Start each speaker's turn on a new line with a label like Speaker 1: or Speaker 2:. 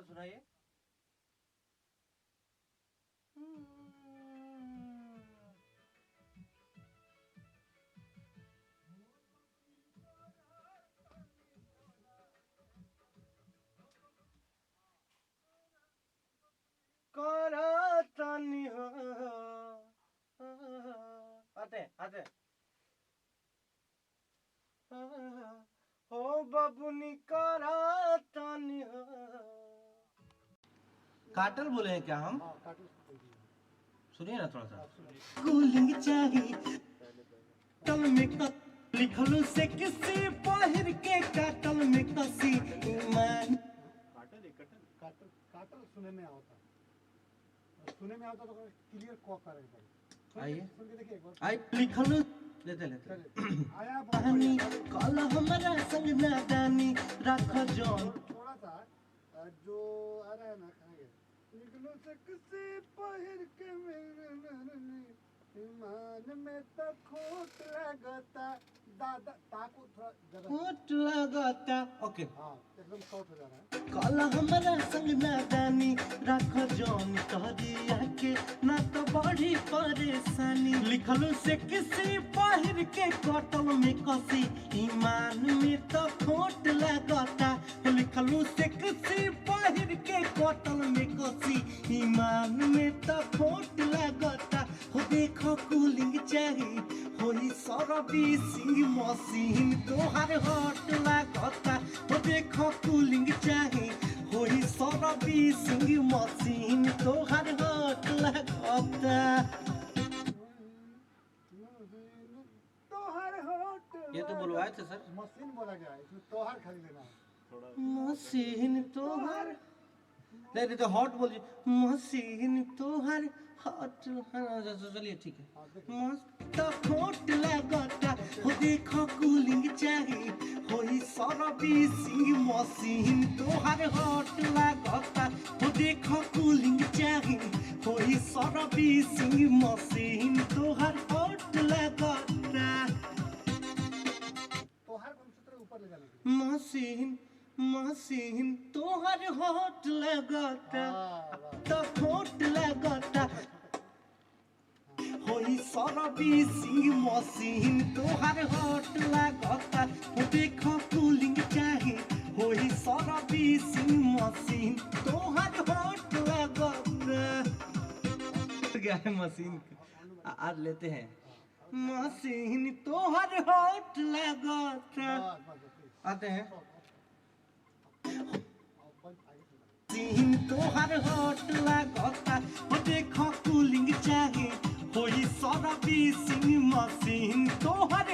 Speaker 1: थोड़ा सुनाइए। करातानी हो आते हो बबुनी करातानी हो। काटल बोले हैं क्या हम? सुनिए ना थोड़ा सा। कूलिंग चाहिए तल में लिखलू से किसी बाहर के काटल में कसी ईमान।
Speaker 2: काटल सुने में आता तो क्लियर को करेगा।
Speaker 1: आइए
Speaker 2: सुन के देखिए एक बार।
Speaker 1: आई लिखलू लेते
Speaker 2: आया
Speaker 1: कहानी कल हमारा संग नादानी रख जौन
Speaker 2: थोड़ा सा जो आ रहा है ना खाएंगे निकलो से किसी पहर के मेरे ईमान में तो खोट लगता दादा ताको थोड़ा जरा
Speaker 1: खोट लगता। ओके
Speaker 2: हाँ एकदम शॉर्ट हो जा रहा है।
Speaker 1: कल हमारा संग नादानी रख जौन कहरिया के ना तो बड़ी परेशानी। लिखलू से किसी बाहर के कटल में कसी ईमान में तो खोट लगता। लिखलू से किसी बाहर के कटल में कसी ईमान में तो खोट लगता। हो देखो कूलिंग चाहिए होई सरबी सिंह मशीन तोहार हट लगता। हो देखो कूलिंग चाहिए होई सरबी सिंह मशीन तोहार हट लगता।
Speaker 2: तोहर होट
Speaker 1: ये तो बुलवाए थे सर।
Speaker 2: मशीन बोला गया है इसमें तोहर खाली लेना है।
Speaker 1: मशीन तोहार नहीं तो हॉट बोलिए। मशीन तोहार हॉट। चलिए ठीक है। मस्त खोट लगता। हो देखो कूलिंग चाहिए होई सरबी सिंह मशीन तोहार हॉट लगता। हो देखो कूलिंग चाहिए होई सरबी सिंह मशीन तोहार हॉट लगता।
Speaker 2: तोहर कम सूत्र ऊपर ले जाने के
Speaker 1: मशीन मशीन तोहर हॉट लगता तो खोट लगता। होई सरबी सिंह मशीन तोहर हॉट लगता। हो देखो कूलिंग चाहिए होई सरबी सिंह मशीन तोहर हॉट लगता। क्या है मशीन आज लेते हैं। मशीन तोहर हॉट लगता। आते हैं मशीन तोहर हॉट लगता। हो देखो कूलिंग चाहिए होई सरबी सिंह मशीन तोहर